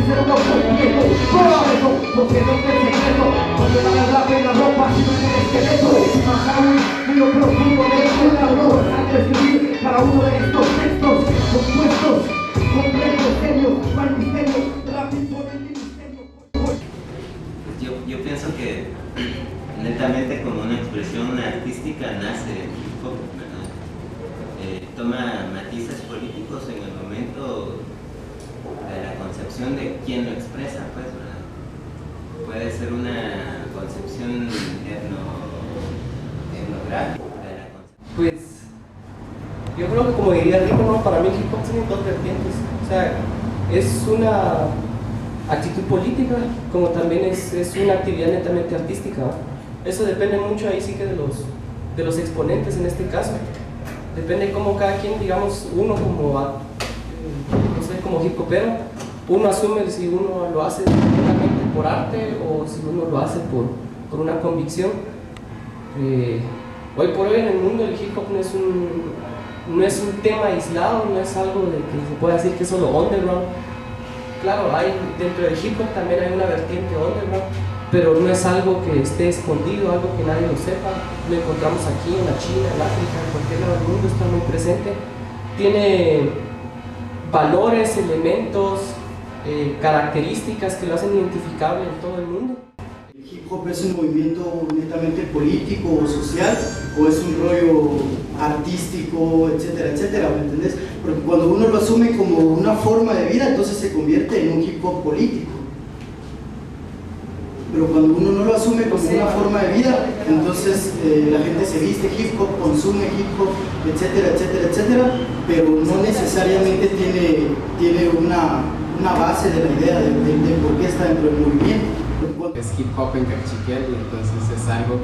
ser uno completo. Por eso, poseedor del secreto, donde va la rap en la ropa, sino en el esqueleto. Más aún, en lo profundo de este labor, antes de escribir para uno de estos textos compuestos, complejos, serios, mal misterio, rap por el ministerio. Yo pienso que netamente como una expresión artística nace el hip hop, ¿verdad? Toma matices políticos en el momento de la concepción de quién lo expresa, pues, ¿verdad? Puede ser una concepción etnográfica de la concepción. Pues yo creo que, como diría Rico, ¿no? Para mí el hip hop tiene dos vertientes. O sea, es una actitud política, como también es una actividad netamente artística, ¿no? Eso depende mucho ahí sí que de los exponentes en este caso. Depende cómo cada quien, digamos, uno como, no sé, como hip hopero, uno asume si uno lo hace directamente por arte o si uno lo hace por una convicción. Hoy por hoy en el mundo el hip hop no es un tema aislado, no es algo de que se pueda decir que es solo underground. Claro, dentro del hip hop también hay una vertiente underground, pero no es algo que esté escondido, algo que nadie lo sepa. Lo encontramos aquí en la China, en África, en cualquier lado del mundo, está muy presente. Tiene valores, elementos, características que lo hacen identificable en todo el mundo. ¿El hip hop es un movimiento netamente político o social, o es un rollo artístico, etcétera, etcétera? ¿Me entendés? Porque cuando uno lo asume como una forma de vida, entonces se convierte en un hip hop político. Pero cuando uno no lo asume como una forma de vida, entonces la gente se viste hip hop, consume hip hop, etcétera, etcétera, etcétera, pero no necesariamente tiene una base de la idea de por qué está dentro del movimiento. Es hip hop en Cachiquel, y entonces es algo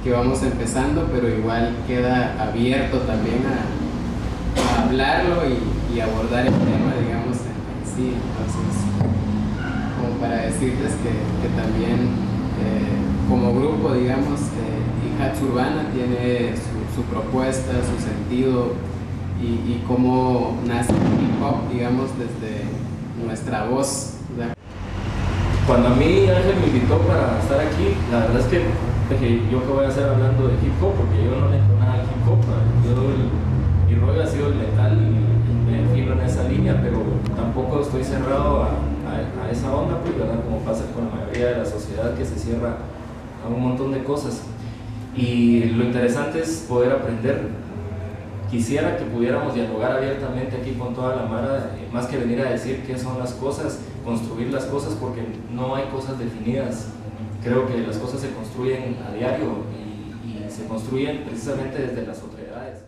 que vamos empezando, pero igual queda abierto también a hablarlo y abordar el tema, digamos, en sí. Entonces, como para decirles que también como grupo, digamos, Ihatsu Urbana tiene su propuesta, su sentido y cómo nace el hip hop, digamos, desde nuestra voz. Cuando a mí Ángel me invitó para estar aquí, la verdad es que dije, ¿yo qué voy a hacer hablando de hip hop? Porque yo no le entro nada al hip hop. Mi rollo ha sido el metal y me filo en esa línea, pero tampoco estoy cerrado a esa onda, pues, ¿verdad? Como pasa con la mayoría de la sociedad, que se cierra a un montón de cosas. Y lo interesante es poder aprender. Quisiera que pudiéramos dialogar abiertamente aquí con toda la mara, más que venir a decir qué son las cosas, construir las cosas, porque no hay cosas definidas. Creo que las cosas se construyen a diario y se construyen precisamente desde las otredades.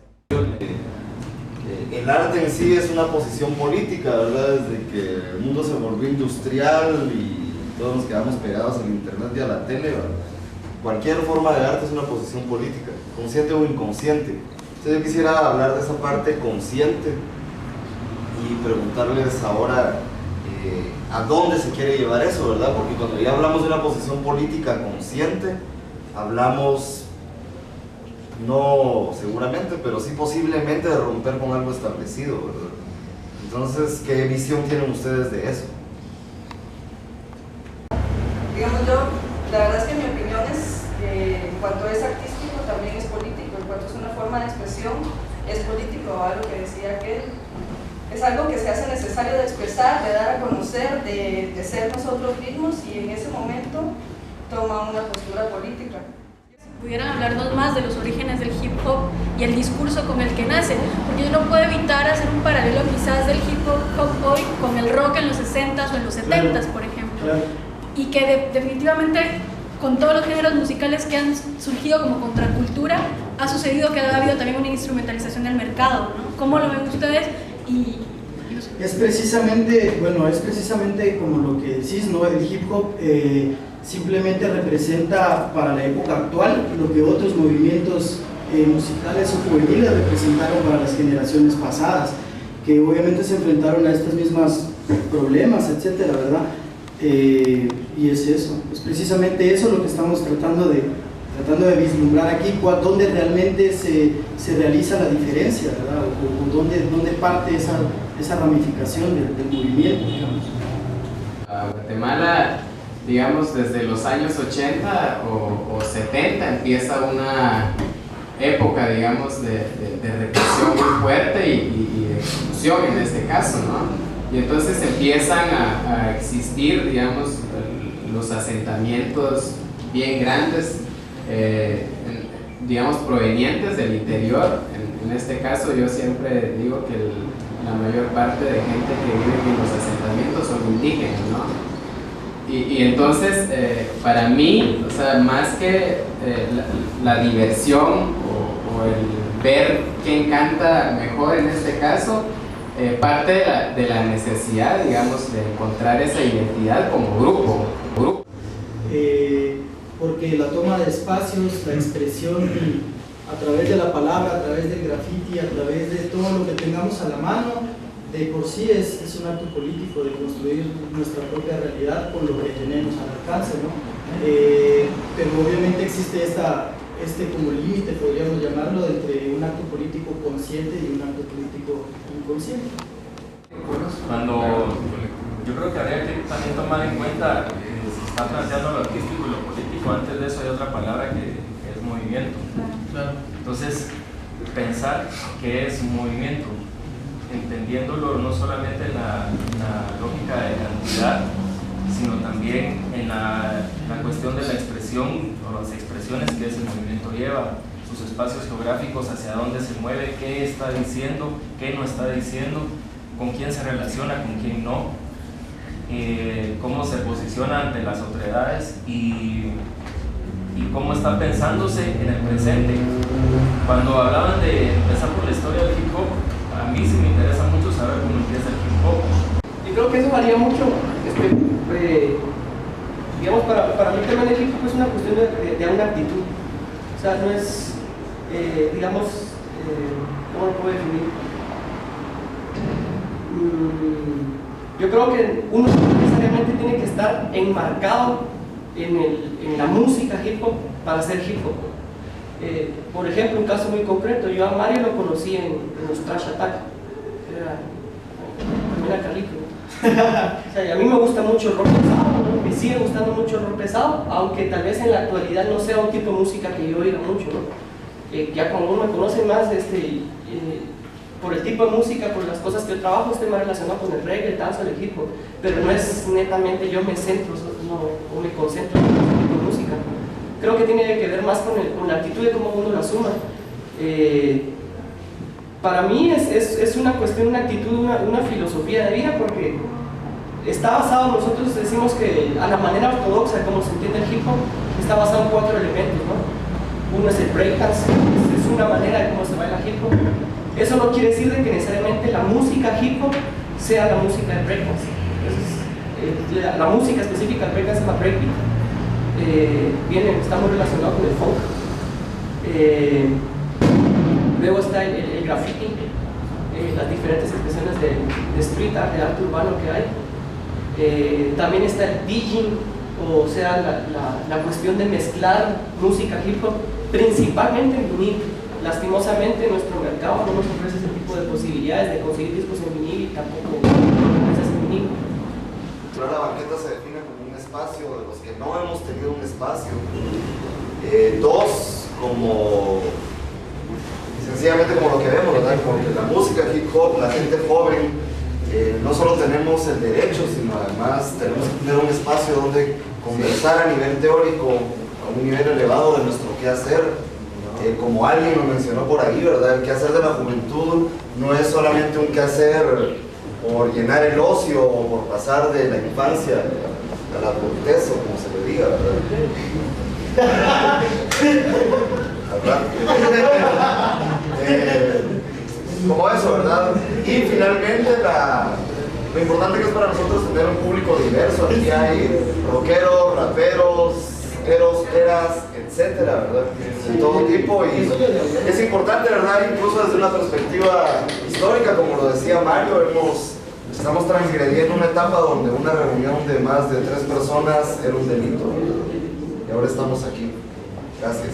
El arte en sí es una posición política, ¿verdad? Desde que el mundo se volvió industrial y todos nos quedamos pegados al internet y a la tele, ¿verdad? Cualquier forma de arte es una posición política, consciente o inconsciente. Entonces yo quisiera hablar de esa parte consciente y preguntarles ahora a dónde se quiere llevar eso, ¿verdad? Porque cuando ya hablamos de una posición política consciente, hablamos, no seguramente, pero sí posiblemente, de romper con algo establecido, ¿verdad? Entonces, ¿qué visión tienen ustedes de eso? Digamos, la verdad es que mi opinión es, en cuanto es artístico, también es político. En cuanto es una forma de expresión, es político, algo que decía aquel. Es algo que se hace necesario de expresar, de dar a conocer, de ser nosotros mismos, y en ese momento toma una postura política. Pudieran hablarnos más de los orígenes del hip hop y el discurso con el que nace, porque yo no puedo evitar hacer un paralelo quizás del hip hop hoy con el rock en los 60s o en los 70s, por ejemplo, y que definitivamente con todos los géneros musicales que han surgido como contracultura, ha sucedido que ha habido también una instrumentalización del mercado, ¿no? ¿Cómo lo ven ustedes? Es precisamente como lo que decís, ¿no? El hip hop simplemente representa para la época actual lo que otros movimientos musicales o juveniles representaron para las generaciones pasadas, que obviamente se enfrentaron a estos mismos problemas, etcétera, ¿verdad? Y es eso, es precisamente eso lo que estamos tratando de vislumbrar aquí, dónde realmente se realiza la diferencia, ¿verdad? O dónde parte esa esa ramificación del movimiento, digamos. Guatemala, digamos, desde los años 80 o 70 empieza una época, digamos, de represión muy fuerte y de exclusión en este caso, ¿no? Y entonces empiezan a existir, digamos, los asentamientos bien grandes, digamos, provenientes del interior. En este caso yo siempre digo que la mayor parte de gente que vive en los asentamientos son indígenas, ¿no? Y entonces, para mí, o sea, más que la diversión o el ver quién canta mejor en este caso, parte de la necesidad, digamos, de encontrar esa identidad como grupo. Porque la toma de espacios, la expresión a través de la palabra, a través del graffiti, a través de todo lo que tengamos a la mano, de por sí es un acto político de construir nuestra propia realidad con lo que tenemos al alcance, ¿no? Pero obviamente existe este como límite, podríamos llamarlo, entre un acto político consciente y un acto político inconsciente. Cuando yo creo que habría que también tomar en cuenta que se está planteando lo artístico y lo político, antes de eso hay otra palabra que es movimiento. Entonces, pensar qué es un movimiento, entendiéndolo no solamente en la lógica de cantidad, sino también en la cuestión de la expresión o las expresiones que ese movimiento lleva, sus espacios geográficos, hacia dónde se mueve, qué está diciendo, qué no está diciendo, con quién se relaciona, con quién no, cómo se posiciona ante las otredades y cómo está pensándose en el presente. Cuando hablaban de empezar por la historia del hip hop, a mí sí me interesa mucho saber cómo empieza el hip hop. Yo creo que eso varía mucho. Digamos, para mí también el hip hop es una cuestión de una actitud. O sea, no es, digamos, ¿cómo lo puedo definir? Yo creo que uno necesariamente tiene que estar enmarcado en la música hip hop para hacer hip hop. Por ejemplo, un caso muy concreto, yo a Mario lo conocí en los Trash Attack, era Carlito. O sea, y a mí me gusta mucho el rock pesado, ¿no? Me sigue gustando mucho el rock pesado, aunque tal vez en la actualidad no sea un tipo de música que yo oiga mucho, ¿no? Ya como uno me conoce más, por el tipo de música, por las cosas que yo trabajo, estoy más relacionado con el reggae, el dancehall, el hip hop, pero no es netamente yo me centro o me concentro en este tipo de música. Creo que tiene que ver más con la actitud de cómo uno la suma. Para mí es una cuestión, una actitud, una filosofía de vida, porque está basado, nosotros decimos que a la manera ortodoxa, como se entiende el hip hop, está basado en 4 elementos, ¿no? Uno es el breakdance, es una manera de cómo se baila hip hop. Eso no quiere decir de que necesariamente la música hip hop sea la música de breakdance. La música específica del breakdance se llama breakbeat. Está muy relacionado con el funk. Luego está el graffiti, las diferentes expresiones de street art, de arte urbano que hay. También está el DJing, o sea, la cuestión de mezclar música hip hop, principalmente en vinil. Lastimosamente nuestro mercado no nos ofrece ese tipo de posibilidades de conseguir discos en vinil y tampoco empresas en vinil. La banqueta se define como un espacio de los que no hemos tenido un espacio. Dos, como sencillamente como lo que vemos, ¿verdad? Como que la música hip hop, la gente joven, no solo tenemos el derecho, sino además tenemos que tener un espacio donde conversar a nivel teórico, a un nivel elevado de nuestro quehacer. Como alguien lo mencionó por ahí, ¿verdad? El quehacer de la juventud no es solamente un quehacer por llenar el ocio o por pasar de la infancia a la adultez, o como se le diga, ¿verdad? Como eso, ¿verdad? Y finalmente lo importante que es para nosotros tener un público diverso. Aquí hay rockeros, raperos, eras, etcétera, ¿verdad? De todo tipo, y es importante, ¿verdad? Incluso desde una perspectiva histórica, como lo decía Mario, estamos transgrediendo una etapa donde una reunión de más de 3 personas era un delito, y ahora estamos aquí. Gracias.